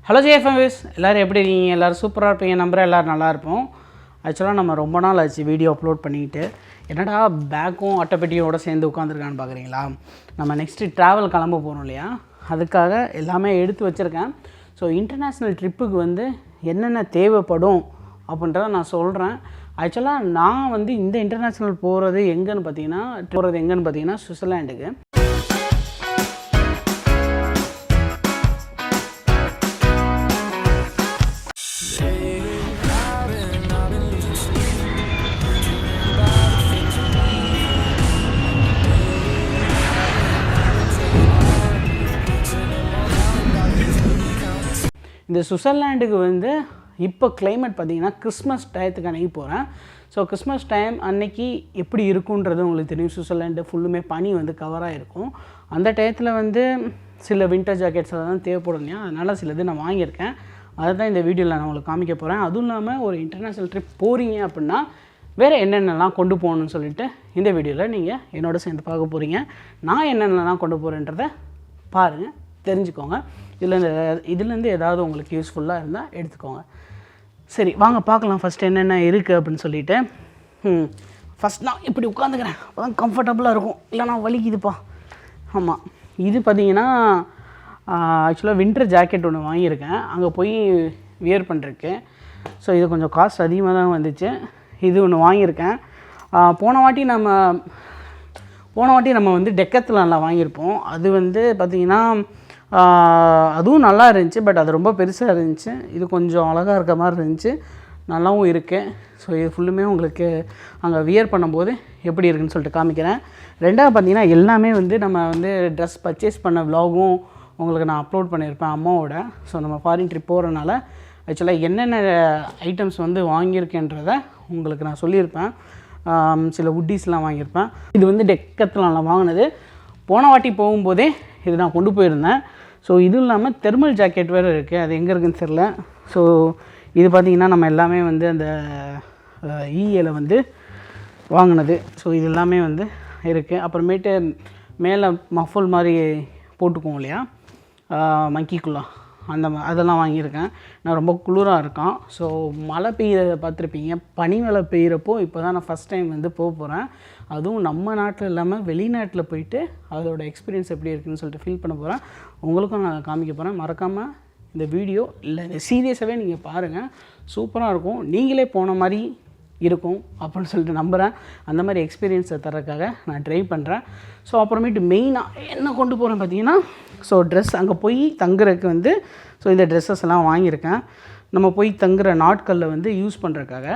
Hello ஜேஎஃப்எம்விஸ் எல்லோரும் எப்படி இருக்கீங்க? எல்லோரும் சூப்பராக இருப்பீங்க. நம்புகிறேன் எல்லோரும் நல்லா இருப்போம். ஆக்சுவலாக நம்ம ரொம்ப நாள் ஆச்சு வீடியோ அப்லோட் பண்ணிக்கிட்டு. என்னடா பேக்கும் அட்டைப்பெட்டியோடு சேர்ந்து உட்காந்துருக்கான்னு பார்க்குறீங்களா? நம்ம நெக்ஸ்ட்டு ட்ராவல் கிளம்ப போகிறோம் இல்லையா, அதுக்காக எல்லாமே எடுத்து வச்சுருக்கேன். ஸோ இன்டர்நேஷ்னல் ட்ரிப்புக்கு வந்து என்னென்ன தேவைப்படும் அப்படின்றத நான் சொல்கிறேன். ஆக்சுவலாக நான் வந்து இந்த இன்டர்நேஷ்னல் போகிறது எங்கேன்னு பார்த்தீங்கன்னா சுவிட்சர்லாண்டுக்கு. இந்த சுவிட்சர்லாண்டுக்கு வந்து இப்போ கிளைமேட் பார்த்திங்கன்னா கிறிஸ்மஸ் டயத்துக்கு அன்றைக்கி போகிறேன். ஸோ கிறிஸ்மஸ் டைம் அன்னைக்கு எப்படி இருக்குன்றது உங்களுக்கு தெரியும். சுவிட்சர்லாண்டு ஃபுல்லுமே பனி வந்து கவராக இருக்கும். அந்த டயத்தில் வந்து சில வின்டர் ஜாக்கெட்ஸ் அதெல்லாம் தேவைப்படும் இல்லையா, அதனால் சிலது நான் வாங்கியிருக்கேன். அதை தான் இந்த வீடியோவில் நான் உங்களுக்கு காமிக்க போகிறேன். அதுவும் இல்லாமல் ஒரு இன்டர்நேஷ்னல் ட்ரிப் போகிறீங்க அப்படின்னா வேறு என்னென்னலாம் கொண்டு போகணுன்னு சொல்லிவிட்டு இந்த வீடியோவில் நீங்கள் என்னோட சேர்ந்து பார்க்க போகிறீங்க. நான் என்னென்னலாம் கொண்டு போகிறேன்றதை பாருங்கள், தெரிஞ்சுக்கோங்க. இதுலேருந்து ஏதாவது உங்களுக்கு யூஸ்ஃபுல்லாக இருந்தால் எடுத்துக்கோங்க. சரி வாங்க பார்க்கலாம் ஃபஸ்ட்டு என்னென்ன இருக்குது அப்படின்னு சொல்லிவிட்டு. ஃபஸ்ட் நான் இப்படி உட்காந்துக்கிறேன், அப்போ தான் கம்ஃபர்டபுளாக இருக்கும், இல்லைனா வலிக்குதுப்பா. ஆமாம், இது பார்த்திங்கன்னா ஆக்சுவலாக வின்டர் ஜாக்கெட் ஒன்று வாங்கியிருக்கேன் அங்கே போய் வியர் பண்ணுறதுக்கு. ஸோ இது கொஞ்சம் காஸ்ட் அதிகமாக தான் வந்துச்சு. இது ஒன்று வாங்கியிருக்கேன். போன வாட்டி நம்ம வந்து டெக்கத்லானில் வாங்கியிருப்போம். அது வந்து பார்த்திங்கன்னா அதுவும் நல்லா இருந்துச்சு, பட் அது ரொம்ப பெருசாக இருந்துச்சு. இது கொஞ்சம் அழகாக இருக்க மாதிரி இருந்துச்சு, நல்லாவும் இருக்குது. ஸோ இது ஃபுல்லுமே உங்களுக்கு அங்கே வியர் பண்ணும்போது எப்படி இருக்குன்னு சொல்லிட்டு காமிக்கிறேன். ரெண்டாவது பார்த்திங்கன்னா எல்லாமே வந்து நம்ம வந்து ட்ரெஸ் பர்ச்சேஸ் பண்ண விலாகும் உங்களுக்கு நான் அப்லோட் பண்ணியிருப்பேன் அம்மாவோட. ஸோ நம்ம ஃபாரின் ட்ரிப் போகிறனால ஆக்சுவலாக என்னென்ன ஐட்டம்ஸ் வந்து வாங்கியிருக்கேன்றதை உங்களுக்கு நான் சொல்லியிருப்பேன். சில உட்டீஸ்லாம் வாங்கியிருப்பேன். இது வந்து டெக்கத்லானில் வாங்கினது. போன வாட்டி போகும்போதே இது நான் கொண்டு போயிருந்தேன். ஸோ இதுவும் இல்லாமல் தெர்மல் ஜாக்கெட் வேறு இருக்குது, அது எங்கே இருக்குதுன்னு தெரில. ஸோ இது பார்த்திங்கன்னா நம்ம எல்லாமே வந்து அந்த இஏல வந்து வாங்கினது. ஸோ இது எல்லாமே வந்து இருக்குது. அப்புறமேட்டு மேலே மஃபல் மாதிரி போட்டுக்குவோம் இல்லையா, மங்கிக்குள்ளா, அதெல்லாம் வாங்கியிருக்கேன். நான் ரொம்ப குளிராக இருக்கான். ஸோ மழை பெய்கிறத பார்த்துருப்பீங்க, பனி மழை பெய்கிறப்போ இப்போ தான் நான் ஃபஸ்ட் டைம் வந்து போக போகிறேன். அதுவும் நம்ம நாட்டில் இல்லாமல் வெளிநாட்டில் போயிட்டு அதோட எக்ஸ்பீரியன்ஸ் எப்படி இருக்குதுன்னு சொல்லிட்டு ஃபீல் பண்ண போகிறேன். உங்களுக்கும் நான் காமிக்க போகிறேன். மறக்காமல் இந்த வீடியோ இல்லை இந்த சீரியஸாகவே நீங்கள் பாருங்கள், சூப்பராக இருக்கும். நீங்களே போன மாதிரி இருக்கும் அப்படின்னு சொல்லிட்டு நம்புகிறேன். அந்த மாதிரி எக்ஸ்பீரியன்ஸை தரக்காக நான் ட்ரை பண்ணுறேன். ஸோ அப்புறமேட்டு மெயினாக என்ன கொண்டு போகிறேன் பார்த்தீங்கன்னா, ஸோ ட்ரெஸ் அங்கே போய் தங்குறதுக்கு வந்து ஸோ இந்த ட்ரெஸ்ஸஸ் எல்லாம் வாங்கியிருக்கேன் நம்ம போய் தங்குற நாட்களில் வந்து யூஸ் பண்ணுறதுக்காக.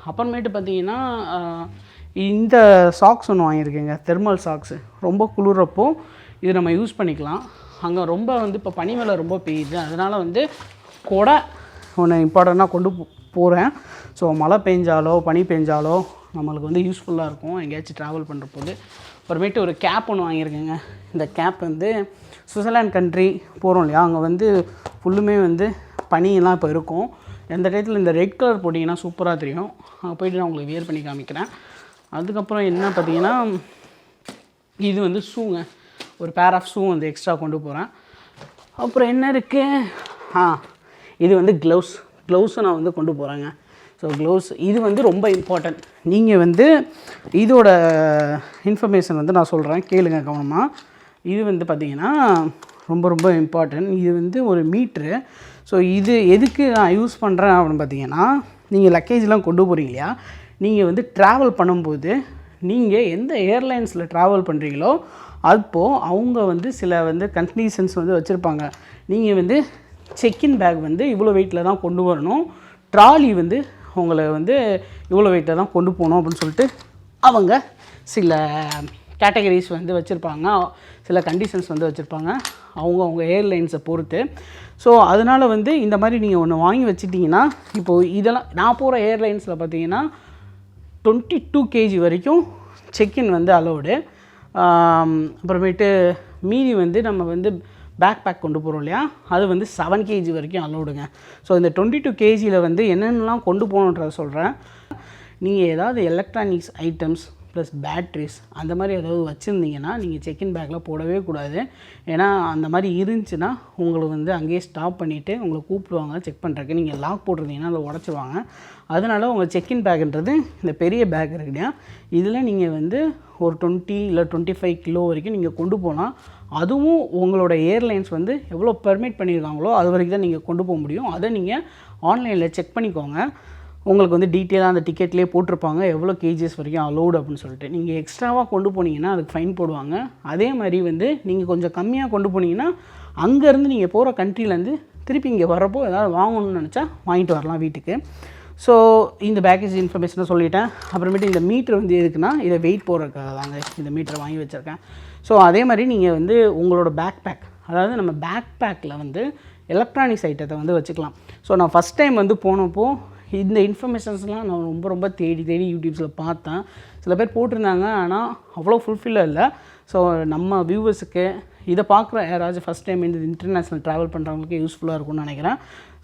அப்புறமேட்டு பார்த்திங்கன்னா இந்த சாக்ஸ் ஒன்று வாங்கியிருக்கேங்க, தெர்மல் சாக்ஸு. ரொம்ப குளிரப்போ இது நம்ம யூஸ் பண்ணிக்கலாம். அங்கே ரொம்ப வந்து இப்போ பனி மேலே ரொம்ப பெய்யுது, அதனால் வந்து கொடை ஒன்று இம்பார்ட்டண்ட்டாக கொண்டு போகிறேன். ஸோ மழை பெஞ்சாலோ பனி பெஞ்சாலோ நம்மளுக்கு வந்து யூஸ்ஃபுல்லாக இருக்கும் எங்கேயாச்சும் ட்ராவல் பண்ணுற போது. அப்புறமேட்டு ஒரு கேப் ஒன்று வாங்கியிருக்கேங்க. இந்த கேப் வந்து சுவிட்சர்லாண்ட் கண்ட்ரி போகிறோம் இல்லையா, அங்கே வந்து ஃபுல்லுமே வந்து பனியெல்லாம் இப்போ இருக்கும். எந்த டயத்தில் இந்த ரெட் கலர் போட்டிங்கன்னா சூப்பராக தெரியும். அங்கே போய்ட்டு நான் உங்களுக்கு வியர் பண்ணி காமிக்கிறேன். அதுக்கப்புறம் என்ன பார்த்தீங்கன்னா, இது வந்து ஷூங்க, ஒரு பேர் ஆஃப் ஷூ வந்து எக்ஸ்ட்ரா கொண்டு போகிறேன். அப்புறம் என்ன இருக்குது, இது வந்து க்ளவுஸும் நான் வந்து கொண்டு போகிறேங்க. ஸோ க்ளவுஸ் இது வந்து ரொம்ப இம்பார்ட்டன்ட். நீங்கள் வந்து இதோட இன்ஃபர்மேஷன் வந்து நான் சொல்கிறேன், கேளுங்க கவனமாக. இது வந்து பார்த்திங்கன்னா ரொம்ப ரொம்ப இம்பார்ட்டன்ட். இது வந்து ஒரு மீட்ரு. ஸோ இது எதுக்கு நான் யூஸ் பண்ணுறேன் அப்படின்னு பார்த்தீங்கன்னா, நீங்கள் லக்கேஜ்லாம் கொண்டு போகிறீங்க இல்லையா, நீங்கள் வந்து ட்ராவல் பண்ணும்போது நீங்கள் எந்த ஏர்லைன்ஸில் ட்ராவல் பண்ணுறீங்களோ அப்போது அவங்க வந்து சில வந்து கண்டிஷன்ஸ் வந்து வச்சுருப்பாங்க. நீங்கள் வந்து செக்இன் பேக் வந்து இவ்வளோ வெயிட்டில் தான் கொண்டு வரணும், ட்ராலி வந்து உங்களை வந்து இவ்வளோ வெயிட்டில் தான் கொண்டு போகணும் அப்படின்னு சொல்லிட்டு அவங்க சில கேட்டகரிஸ் வந்து வச்சுருப்பாங்க, சில கண்டிஷன்ஸ் வந்து வச்சுருப்பாங்க அவங்க ஏர்லைன்ஸை பொறுத்து. ஸோ அதனால் வந்து இந்த மாதிரி நீங்கள் ஒன்று வாங்கி வச்சுட்டிங்கன்னா, இப்போது இதெல்லாம் நான் போகிற ஏர்லைன்ஸில் பார்த்தீங்கன்னா 22 kg வரைக்கும் செக்இன் வந்து அலோடு. அப்புறமேட்டு மீதி வந்து நம்ம வந்து பேக் கொண்டு போகிறோம் இல்லையா, அது வந்து 7 kg வரைக்கும் அலோடுங்க. ஸோ இந்த 22 kgயில் வந்து என்னென்னலாம் கொண்டு போகணுன்றத சொல்கிறேன். நீங்கள் ஏதாவது எலக்ட்ரானிக்ஸ் ஐட்டம்ஸ் ப்ளஸ் பேட்ரிஸ் அந்த மாதிரி ஏதாவது வச்சுருந்தீங்கன்னா நீங்கள் செக்இன் பேக்கில் போடவே கூடாது. ஏன்னா அந்த மாதிரி இருந்துச்சுன்னா உங்களுக்கு வந்து அங்கேயே ஸ்டாப் பண்ணிவிட்டு உங்களை கூப்பிடுவாங்க செக் பண்ணுறதுக்கு. நீங்கள் லாக் போட்டிருந்தீங்கன்னா அதை உடச்சிருவாங்க. அதனால் உங்கள் செக்இன் பேக்குன்றது இந்த பெரிய பேக் இருக்கு இல்லையா, இதில் நீங்கள் வந்து ஒரு 20 இல்லை 25 கிலோ வரைக்கும் நீங்கள் கொண்டு போகலாம். அதுவும் உங்களோட ஏர்லைன்ஸ் வந்து எவ்வளோ பெர்மிட் பண்ணியிருக்காங்களோ அது வரைக்கும் தான் நீங்கள் கொண்டு போக முடியும். அதை நீங்கள் ஆன்லைனில் செக் பண்ணிக்கோங்க. உங்களுக்கு வந்து டீட்டெயிலாக அந்த டிக்கெட்லேயே போட்டிருப்பாங்க எவ்வளோ கேஜிஎஸ் வரைக்கும் அலோடு அப்படின்னு சொல்லிட்டு. நீங்கள் எக்ஸ்ட்ராவாக கொண்டு போனீங்கன்னா அதுக்கு ஃபைன் போடுவாங்க. அதே மாதிரி வந்து நீங்கள் கொஞ்சம் கம்மியாக கொண்டு போனீங்கன்னா அங்கேருந்து நீங்கள் போகிற கண்ட்ரிலேருந்து திருப்பி இங்கே வரப்போ ஏதாவது வாங்கணும்னு நினச்சா வாங்கிட்டு வரலாம் வீட்டுக்கு. ஸோ இந்த பேக்கேஜ் இன்ஃபர்மேஷனை சொல்லிட்டேன். அப்புறமேட்டு இந்த மீட்ரு வந்து எதுக்குன்னா இதை வெயிட் போடுறதுக்காக தாங்க இந்த மீட்டரை வாங்கி வச்சுருக்கேன். ஸோ அதே மாதிரி நீங்கள் வந்து உங்களோட பேக் அதாவது நம்ம பேக்கில் வந்து எலக்ட்ரானிக்ஸ் ஐட்டத்தை வந்து வச்சுக்கலாம். ஸோ நான் ஃபஸ்ட் டைம் வந்து போனப்போ இந்த இன்ஃபர்மேஷன்ஸ்லாம் நான் ரொம்ப தேடி யூடியூப்ஸில் பார்த்தேன். சில பேர் போட்டிருந்தாங்க, ஆனால் அவ்வளோ ஃபுல்ஃபில்லாக இல்லை. ஸோ நம்ம வியூவர்ஸுக்கு இதை பார்க்குற யாராச்சும் ஃபஸ்ட் டைம் இந்த இன்டர்நேஷ்னல் ட்ராவல் பண்ணுறவங்களுக்கு யூஸ்ஃபுல்லாக இருக்கும்னு நினைக்கிறேன்.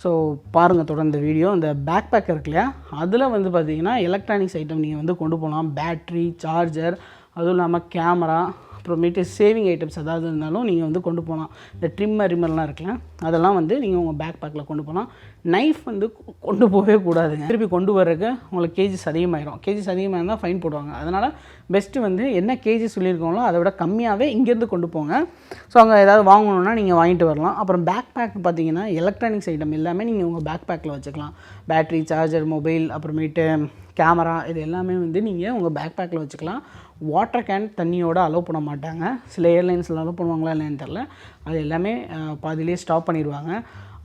ஸோ பாருங்கள் தொடர்ந்து வீடியோ. இந்த பேக் இருக்கு இல்லையா, அதில் வந்து பார்த்திங்கன்னா எலக்ட்ரானிக்ஸ் ஐட்டம் நீங்கள் வந்து கொண்டு போகலாம். பேட்ரி, சார்ஜர், அதுவும் இல்லாமல் கேமரா, அப்புறமேட்டு சேவிங் ஐட்டம்ஸ் ஏதாவது இருந்தாலும் நீங்கள் வந்து கொண்டு போகலாம். இந்த ரிம்மர்லாம் இருக்குல்ல, அதெல்லாம் வந்து நீங்கள் உங்கள் பேக்கில் கொண்டு போகலாம். நைஃப் வந்து கொண்டு போகவே கூடாதுங்க. திருப்பி கொண்டு வர்றதுக்கு உங்களுக்கு கேஜிஸ் அதிகமாகிடும். கேஜிஸ் அதிகமாக இருந்தால் ஃபைன் போடுவாங்க. அதனால் பெஸ்ட்டு வந்து என்ன கேஜி சொல்லியிருக்கோங்களோ அதை விட கம்மியாகவே இங்கேருந்து கொண்டு போங்க. ஸோ அங்கே ஏதாவது வாங்கணுன்னா நீங்கள் வாங்கிட்டு வரலாம். அப்புறம் பேக் பார்த்தீங்கன்னா எலக்ட்ரானிக்ஸ் ஐட்டம் எல்லாமே நீங்கள் உங்கள் பேக்கில் வச்சுக்கலாம். பேட்ரி, சார்ஜர், மொபைல், அப்புறமேட்டு கேமரா, இது எல்லாமே வந்து நீங்கள் உங்கள் பேக்கில் வச்சுக்கலாம். வாட்டர் கேன் தண்ணியோடு அலோவ் பண்ண மாட்டாங்க. சில ஏர்லைன்ஸில் அலோவ் பண்ணுவாங்களா இல்லைன்னு தெரில. அது எல்லாமே பாதியிலே ஸ்டாப் பண்ணிடுவாங்க.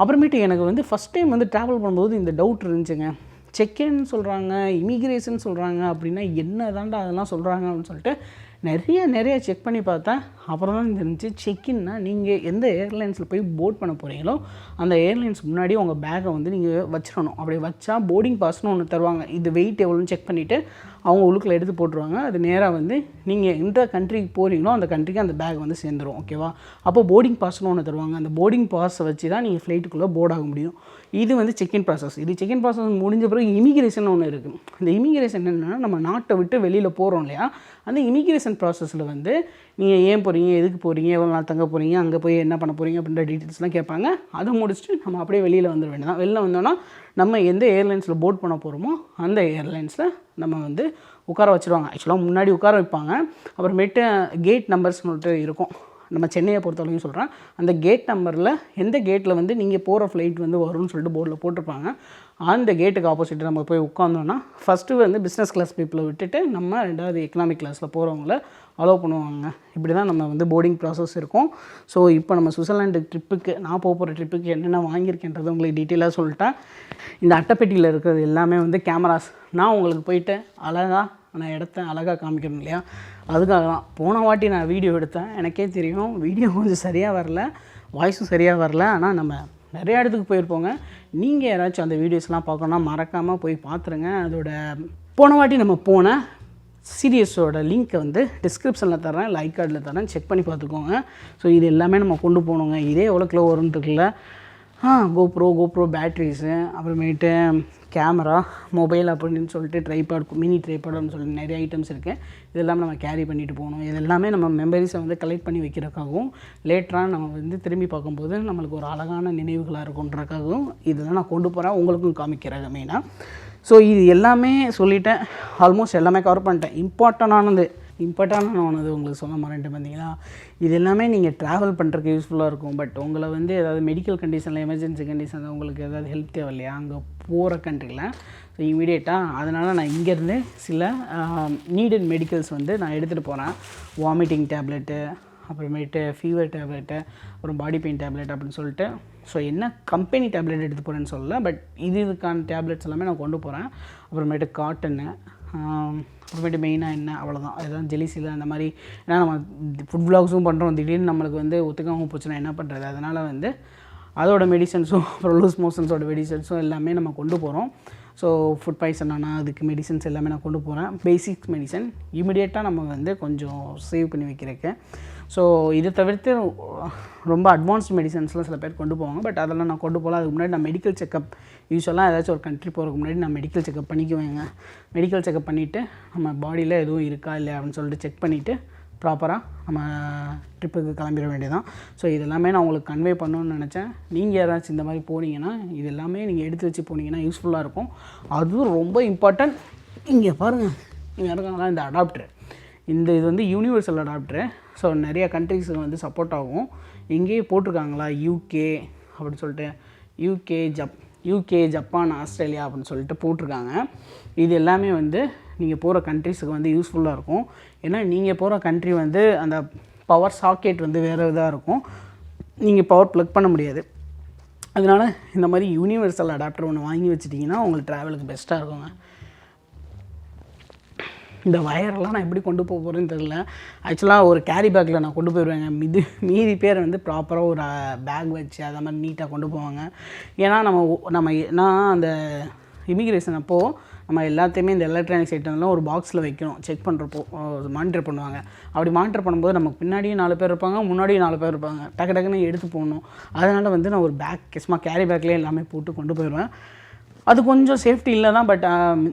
அப்புறமேட்டு எனக்கு வந்து ஃபஸ்ட் டைம் வந்து ட்ராவல் பண்ணும்போது இந்த டவுட் இருந்துச்சுங்க. செக்இன் சொல்கிறாங்க, இமிக்ரேஷன் சொல்கிறாங்க, அப்படின்னா என்ன தாண்டா அதெல்லாம் சொல்கிறாங்க அப்படின்னு சொல்லிட்டு நிறைய செக் பண்ணி பார்த்தேன். அப்புறம் தான் தெரிஞ்சு செக்இன்னா நீங்கள் எந்த ஏர்லைன்ஸில் போய் போர்ட் பண்ண போகிறீங்களோ அந்த ஏர்லைன்ஸ் முன்னாடி உங்கள் பேக்கை வந்து நீங்கள் வச்சிடணும். அப்படி வச்சா போர்டிங் பாஸ்னு ஒன்று தருவாங்க. இது வெயிட் எவ்வளோன்னு செக் பண்ணிவிட்டு அவங்க உள்ளுக்குள்ள எடுத்து போட்டுருவாங்க. அது நேராக வந்து நீங்கள் எந்த கண்ட்ரிக்கு போகிறீங்களோ அந்த கண்ட்ரிக்கு அந்த பேக் வந்து சேர்ந்துடும். ஓகேவா? அப்போ போர்டிங் பாஸ்னு ஒன்று தருவாங்க. அந்த போர்டிங் பாஸை வச்சு தான் நீங்கள் ஃப்ளைட்டுக்குள்ளே போர்ட் ஆக முடியும். இது வந்து செக்இன் ப்ராசஸ். இது செக்இன் ப்ராசஸ் முடிஞ்ச பிறகு இமிக்ரேஷன் ஒன்று இருக்குது. இந்த இமிக்ரேஷன் என்னென்னா, நம்ம நாட்டை விட்டு வெளியில் போகிறோம் இல்லையா, அந்த இமிக்ரேஷன் ப்ராசஸில் வந்து நீங்கள் ஏன் போகிறீங்க, எதுக்கு போகிறீங்க, எவ்வளோ நாள் தங்க போகிறீங்க, அங்கே போய் என்ன பண்ண போகிறீங்க அப்படின்ற டீட்டெயில்ஸ்லாம் கேட்பாங்க. அதை முடிச்சுட்டு நம்ம அப்படியே வெளியில் வந்துட வேண்டியதான். வெளில வந்தோன்னா நம்ம எந்த ஏர்லைன்ஸில் போர்ட் பண்ண போகிறோமோ அந்த ஏர்லைன்ஸில் நம்ம வந்து உட்கார வச்சுருவாங்க. ஆக்சுவலாக முன்னாடி உட்கார வைப்பாங்க. அப்புறமேட்டு கேட் நம்பர்ஸ்னு சொல்லிட்டு இருக்கும். நம்ம சென்னையை பொறுத்தவரைக்கும் சொல்கிறேன். அந்த கேட் நம்பரில் எந்த கேட்டில் வந்து நீங்கள் போகிற ஃப்ளைட் வந்து வரும்னு சொல்லிட்டு போர்டில் போட்டிருப்பாங்க. அந்த கேட்டுக்கு ஆப்போசிட்டு நம்ம போய் உட்காந்தோன்னா ஃபஸ்ட்டு வந்து பிஸ்னஸ் கிளாஸ் பீப்புளை விட்டுட்டு நம்ம ரெண்டாவது எக்கனாமிக் கிளாஸில் போகிறவங்கள அலோவ் பண்ணுவாங்க. இப்படி தான் நம்ம வந்து போர்டிங் ப்ராசஸ் இருக்கும். ஸோ இப்போ நம்ம சுவிட்சர்லாண்டு ட்ரிப்புக்கு நான் போகிற ட்ரிப்புக்கு என்னென்ன வாங்கியிருக்கேன்றது உங்களுக்கு டீட்டெயிலாக சொல்லிட்டேன். இந்த அட்டைப்பெட்டியில் இருக்கிறது எல்லாமே வந்து கேமராஸ். நான் உங்களுக்கு போயிட்டு நான் இடத்த அழகாக காமிக்கணும் இல்லையா, அதுக்காக தான். போன வாட்டி நான் வீடியோ எடுத்தேன். எனக்கே தெரியும் வீடியோ கொஞ்சம் சரியாக வரல, வாய்ஸும் சரியாக வரல. ஆனால் நம்ம நிறையா இடத்துக்கு போயிருப்போங்க. நீங்கள் யாராச்சும் அந்த வீடியோஸ்லாம் பார்க்கணுன்னா மறக்காமல் போய் பார்த்துருங்க. அதோட போன வாட்டி நம்ம போன சீரியஸோட லிங்க்கை வந்து டிஸ்கிரிப்ஷனில் தரேன், லைக் கார்டில் தரேன், செக் பண்ணி பார்த்துக்கோங்க. ஸோ இது எல்லாமே நம்ம கொண்டு போகணுங்க. இதே எவ்வளோ கிலோ வரும்னு இருக்குல்ல. கோப்ரோ பேட்ரிஸு, அப்புறமேட்டு கேமரா, மொபைல் அப்படின்னு சொல்லிட்டு ட்ரைபாட், மினி ட்ரைபாட்னு சொல்லிட்டு நிறைய ஐட்டம்ஸ் இருக்குது. இதெல்லாம் நம்ம கேரி பண்ணிட்டு போகணும். இது எல்லாமே நம்ம மெமரிஸை வந்து கலெக்ட் பண்ணி வைக்கிறதுக்காகவும் லேட்டராக நம்ம வந்து திரும்பி பார்க்கும்போது நம்மளுக்கு ஒரு அழகான நினைவுகளாக இருக்குன்றக்காகவும் இதெல்லாம் நான் கொண்டு போகிறேன், உங்களுக்கும் காமிக்கிறேன் மெயினாக. ஸோ இது எல்லாமே சொல்லிட்டேன். ஆல்மோஸ்ட் எல்லாமே கவர் பண்ணிட்டேன். இம்பார்ட்டண்டானது உங்களுக்கு சொல்ல மாட்டேன். பார்த்தீங்களா, இது எல்லாமே நீங்கள் ட்ராவல் பண்ணுறதுக்கு யூஸ்ஃபுல்லாக இருக்கும். பட் உங்களை வந்து ஏதாவது மெடிக்கல் கண்டிஷனில், எமர்ஜென்சி கண்டிஷனில் உங்களுக்கு ஏதாவது ஹெல்ப் தேவை இல்லையா அங்கே போகிற கண்ட்ரியில், ஸோ இமீடியட்டாக அதனால் நான் இங்கேருந்து சில நீடட் மெடிக்கல்ஸ் வந்து நான் எடுத்துகிட்டு போகிறேன். வாமிட்டிங் டேப்லெட்டு, அப்புறமேட்டு ஃபீவர் டேப்லெட்டு, அப்புறம் பாடி பெயின் டேப்லெட் அப்படின்னு சொல்லிட்டு. ஸோ என்ன கம்பெனி டேப்லெட் எடுத்து போகிறேன்னு சொல்லலை, பட் இதுக்கான டேப்லெட்ஸ் எல்லாமே நான் கொண்டு போகிறேன். அப்புறமேட்டு காட்டனு, அப்புறமேட்டு மெயினாக என்ன, அவ்வளோதான். அதுதான் ஜெலிசில் அந்த மாதிரி. ஏன்னா நம்ம ஃபுட் விளாக்ஸும் பண்ணுறோம், திடீர்னு நம்மளுக்கு வந்து ஒத்துக்காமல் போச்சுன்னா என்ன பண்ணுறது. அதனால் வந்து அதோட மெடிசன்ஸும், அப்புறம் லூஸ் மோஷன்ஸோட மெடிசன்ஸும் எல்லாமே நம்ம கொண்டு போகிறோம். ஸோ ஃபுட் பாய்சன் ஆனால் அதுக்கு மெடிசன்ஸ் எல்லாமே நான் கொண்டு போகிறேன். பேசிக் மெடிசன் இமிடியேட்டாக நம்ம வந்து கொஞ்சம் சேவ் பண்ணி வைக்கிறதுக்கு. ஸோ இதை தவிர்த்து ரொம்ப அட்வான்ஸ்டு மெடிசன்ஸ்லாம் சில பேர் கொண்டு போவாங்க. பட் அதெல்லாம் நான் கொண்டு போகல. அதுக்கு முன்னாடி நான் மெடிக்கல் செக்கப் யூஸ்வலாக ஏதாச்சும் ஒரு கண்ட்ரி போகிறதுக்கு முன்னாடி நான் மெடிக்கல் செக்கப் பண்ணிக்குவேங்க. மெடிக்கல் செக்கப் பண்ணிவிட்டு நம்ம பாடியில் எதுவும் இருக்கா இல்லையா அப்படின்னு சொல்லிட்டு செக் பண்ணிவிட்டு ப்ராப்பராக நம்ம ட்ரிப்புக்கு கிளம்பிட வேண்டியதான். ஸோ இது எல்லாமே நான் உங்களுக்கு கன்வே பண்ணணும்னு நினச்சேன். நீங்கள் யாராச்சும் இந்த மாதிரி போனீங்கன்னா இது எல்லாமே நீங்கள் எடுத்து வச்சு போனீங்கன்னா யூஸ்ஃபுல்லாக இருக்கும். அதுவும் ரொம்ப இம்பார்ட்டன்ட். இங்கே பாருங்கள், இங்கே இருக்காங்களா இந்த அடாப்டர். இது வந்து யூனிவர்சல் அடாப்டரு. ஸோ நிறைய கண்ட்ரிஸுக்கு வந்து சப்போர்ட் ஆகும். இங்கேயே போட்டிருக்காங்களா யூகே அப்படின்னு சொல்லிட்டு, யூகே ஜப்பான் ஆஸ்திரேலியா அப்படின்னு சொல்லிட்டு போட்டிருக்காங்க. இது எல்லாமே வந்து நீங்கள் போகிற கண்ட்ரிஸுக்கு வந்து யூஸ்ஃபுல்லாக இருக்கும். ஏன்னா நீங்கள் போகிற கண்ட்ரி வந்து அந்த பவர் சாக்கெட் வந்து வேறு இதாக இருக்கும், நீங்கள் பவர் ப்ளக் பண்ண முடியாது. அதனால் இந்த மாதிரி யூனிவர்சல் அடாப்டர் ஒன்று வாங்கி வச்சிட்டிங்கன்னா உங்களுக்கு ட்ராவலுக்கு பெஸ்ட்டாக இருக்குங்க. இந்த வயரெல்லாம் நான் எப்படி கொண்டு போக போகிறேன்னு தெரில. ஆக்சுவலாக ஒரு கேரி பேக்கில் நான் கொண்டு போயிடுவேங்க. மீதி பேர் வந்து ப்ராப்பராக ஒரு பேக் வச்சு அதை மாதிரி நீட்டாக கொண்டு போவாங்க. ஏன்னா நான் அந்த இமிக்ரேஷன் அப்போது நம்ம எல்லாத்தையுமே இந்த எலக்ட்ரானிக்ஸ் ஐட்டம்லாம் ஒரு பாக்ஸில் வைக்கணும். செக் பண்ணுறப்போ மானிட்டர் பண்ணுவாங்க. அப்படி மானிட்டர் பண்ணும்போது நமக்கு பின்னாடியும் 4 பேர் இருப்பாங்க, முன்னாடியும் 4 பேர் இருப்பாங்க. டக்குன்னு எடுத்து போகணும். அதனால் வந்து நான் ஒரு பேக் சும்மா கேரி பேக்லேயே எல்லாமே போட்டு கொண்டு போயிடுவேன். அது கொஞ்சம் சேஃப்டி இல்லை தான். பட்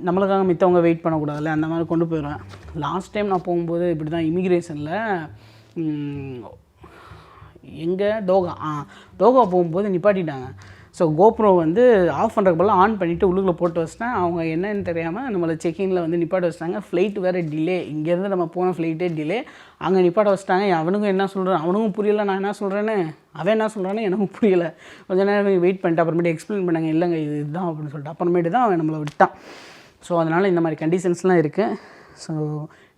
நம்மளுக்காக மித்தவங்க வெயிட் பண்ணக்கூடாதுல்ல, அந்த மாதிரி கொண்டு போயிடுவேன். லாஸ்ட் டைம் நான் போகும்போது இப்படி தான் இமிக்ரேஷனில் எங்கே தோகா போகும்போது நிப்பாட்டிட்டாங்க. ஸோ கோப்ரோ வந்து ஆஃப் பண்ணுறதுக்கு ஆன் பண்ணிவிட்டு உள்ளுக்குள்ளே போட்டு வச்சிட்டேன். அவங்க என்னன்னு தெரியாமல் நம்மளை செக்கிங்கில் வந்து நிப்பாட்ட வச்சிட்டாங்க. ஃப்ளைட் வேறு டிலே, இங்கேருந்து நம்ம போன ஃப்ளைட்டே டிலே. அங்கே நிப்பாட்ட வச்சிட்டாங்க. அவனுக்கும் என்ன சொல்கிறேன், அவனுக்கும் புரியலை. நான் என்ன சொல்கிறேன்னு, அவன் என்ன சொல்கிறான்னு எனக்கும் புரியலை. கொஞ்சம் நேரம் வெயிட் பண்ணிட்டு அப்புறமேட்டு எக்ஸ்பிளைன் பண்ணாங்க, இல்லைங்க இதுதான் அப்படின்னு சொல்லிட்டு. அப்புறமேட்டு தான் அவன் நம்மளை விட்டான். ஸோ அதனால் இந்த மாதிரி கண்டிஷன்ஸ்லாம் இருக்குது. ஸோ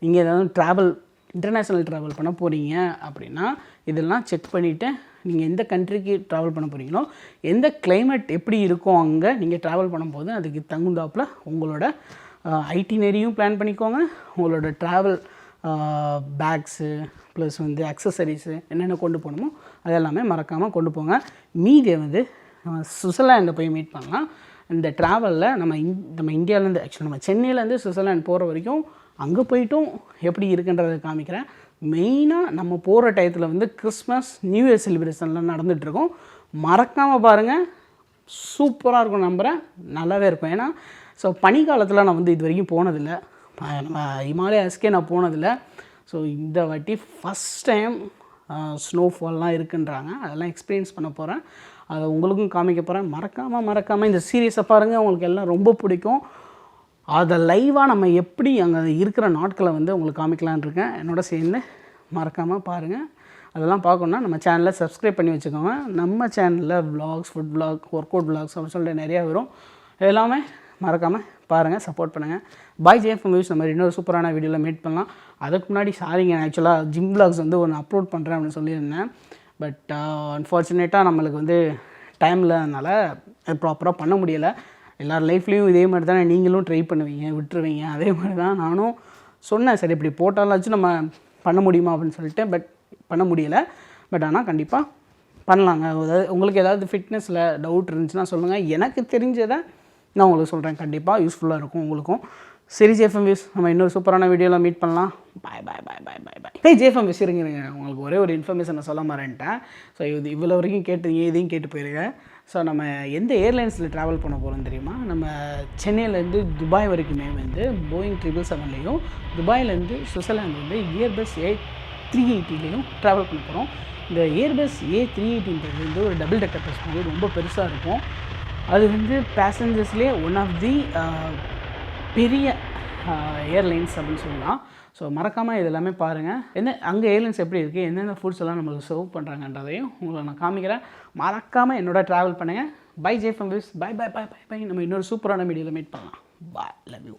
நீங்கள் ஏதாவது இன்டர்நேஷ்னல் ட்ராவல் பண்ண போகிறீங்க அப்படின்னா இதெல்லாம் செக் பண்ணிவிட்டு நீங்கள் எந்த கண்ட்ரிக்கு ட்ராவல் பண்ண போகிறீங்களோ, எந்த கிளைமேட் எப்படி இருக்கும் அங்கே நீங்கள் ட்ராவல் பண்ணும்போது அதுக்கு தகுந்தாப்பில் உங்களோட ஐட்டினரியும் பிளான் பண்ணிக்கோங்க. உங்களோட ட்ராவல் பேக்ஸு ப்ளஸ் வந்து அக்சசரிஸு என்னென்ன கொண்டு போகணுமோ அதெல்லாமே மறக்காமல் கொண்டு போங்க. மீதியை வந்து சுவிட்சர்லாண்டில் போய் மீட் பண்ணலாம். இந்த ட்ராவலில் நம்ம இந்தியாவிலேருந்து ஆக்சுவலாக நம்ம சென்னையிலேருந்து சுவிட்சர்லாண்ட் போகிற வரைக்கும் அங்கே போய்ட்டும் எப்படி இருக்குன்றதை காமிக்கிறேன். மெயினாக நம்ம போகிற டயத்தில் வந்து கிறிஸ்மஸ் நியூ இயர் செலிப்ரேஷன்லாம் நடந்துகிட்ருக்கோம். மறக்காமல் பாருங்கள், சூப்பராக இருக்கும். நம்புகிறேன் நல்லாவே இருக்கும். ஏன்னா ஸோ பனிக்காலத்தில் நான் வந்து இது வரைக்கும் போனதில்லை. நம்ம ஹிமாலயாஸ்க்கே நான் போனதில்லை. ஸோ இந்த வாட்டி ஃபஸ்ட் டைம் ஸ்னோஃபால்லாம் இருக்குன்றாங்க. அதெல்லாம் எக்ஸ்பீரியன்ஸ் பண்ண போகிறேன். அதை உங்களுக்கும் காமிக்க போகிறேன். மறக்காமல் இந்த சீரியஸை பாருங்கள், உங்களுக்கு எல்லாம் ரொம்ப பிடிக்கும். அதை லைவாக நம்ம எப்படி அங்கே இருக்கிற நாட்களை வந்து உங்களுக்கு காமிக்கலான் இருக்கேன். என்னோட சேர்ந்து மறக்காமல் பாருங்கள். அதெல்லாம் பார்க்கணுன்னா நம்ம சேனலை சப்ஸ்கிரைப் பண்ணி வச்சுக்கோங்க. நம்ம சேனலில் vlogs, food vlog, work out vlogs அப்படின்னு சொல்லிட்டு நிறையா வரும். எல்லாமே மறக்காமல் பாருங்கள், சப்போர்ட் பண்ணுங்கள். பாய் ஜேஎஃப்எம் வியூஸ். நம்ம இன்னொரு சூப்பரான வீடியோவில் மீட் பண்ணலாம். அதுக்கு முன்னாடி சாரிங்க, ஆக்சுவலாக ஜிம் விலாக்ஸ் வந்து ஒன்று அப்லோட் பண்ணுறேன் அப்படின்னு சொல்லியிருந்தேன். பட் அன்ஃபார்ச்சுனேட்டாக நம்மளுக்கு வந்து டைம் இல்லாதனால ப்ராப்பராக பண்ண முடியலை. எல்லார் லைஃப்லேயும் இதே மாதிரி தானே நீங்களும் ட்ரை பண்ணுவீங்க, விட்டுருவீங்க. அதே மாதிரி தான் நானும் சொன்னேன், சரி இப்படி போட்டாலாச்சும் நம்ம பண்ண முடியுமா அப்படின்னு சொல்லிட்டு. பட் பண்ண முடியலை. பட் ஆனால் கண்டிப்பாக பண்ணலாங்க. அதாவது உங்களுக்கு ஏதாவது ஃபிட்னஸில் டவுட் இருந்துச்சுன்னா சொல்லுங்கள். எனக்கு தெரிஞ்சதை நான் உங்களுக்கு சொல்கிறேன். கண்டிப்பாக யூஸ்ஃபுல்லாக இருக்கும் உங்களுக்கும். சரி ஜேஎஃப்எம் வியூஸ், நம்ம இன்னொரு சூப்பரான வீடியோவில் மீட் பண்ணலாம். பாய் ஜேஎஃப்எம் வியூஸ். இருங்க, உங்களுக்கு ஒரே ஒரு இன்ஃபர்மேஷன் நான் சொல்ல மாறேன்ட்டேன். ஸோ இவ்வளோ வரைக்கும் இதையும் கேட்டு போயிருங்க. ஸோ நம்ம எந்த ஏர்லைன்ஸில் ட்ராவல் பண்ண போகிறோம் தெரியுமா? நம்ம சென்னையிலேருந்து துபாய் வரைக்குமே வந்து போயிங் 777லையும், துபாயிலேருந்து சுவிட்சர்லாந்து வந்து ஏர்பஸ் A380லையும் ட்ராவல் பண்ண போகிறோம். இந்த ஏர்பஸ் A380 வந்து ஒரு டபுள் டெக்கர் பஸ் மாதிரி ரொம்ப பெருசாக இருக்கும். அது வந்து பேசஞ்சர்ஸ்லேயே ஒன் ஆஃப் தி பெரிய ஏர்லைன்ஸ் அப்படின்னு சொல்லலாம். ஸோ மறக்காமல் இது எல்லாமே பாருங்கள். அங்கே ஏர்லைன்ஸ் எப்படி இருக்குது, எந்தெந்த ஃபுட்ஸ் எல்லாம் நம்மளுக்கு சர்வ் பண்ணுறாங்கன்றதையும் உங்களை நான் காமிக்கிறேன். மறக்காமல் என்னோட ட்ராவல் பண்ணுங்கள். Bye JFM views. பை. நம்ம இன்னொரு சூப்பரான வீடியோவில் மீட் பண்ணலாம். Bye, love you.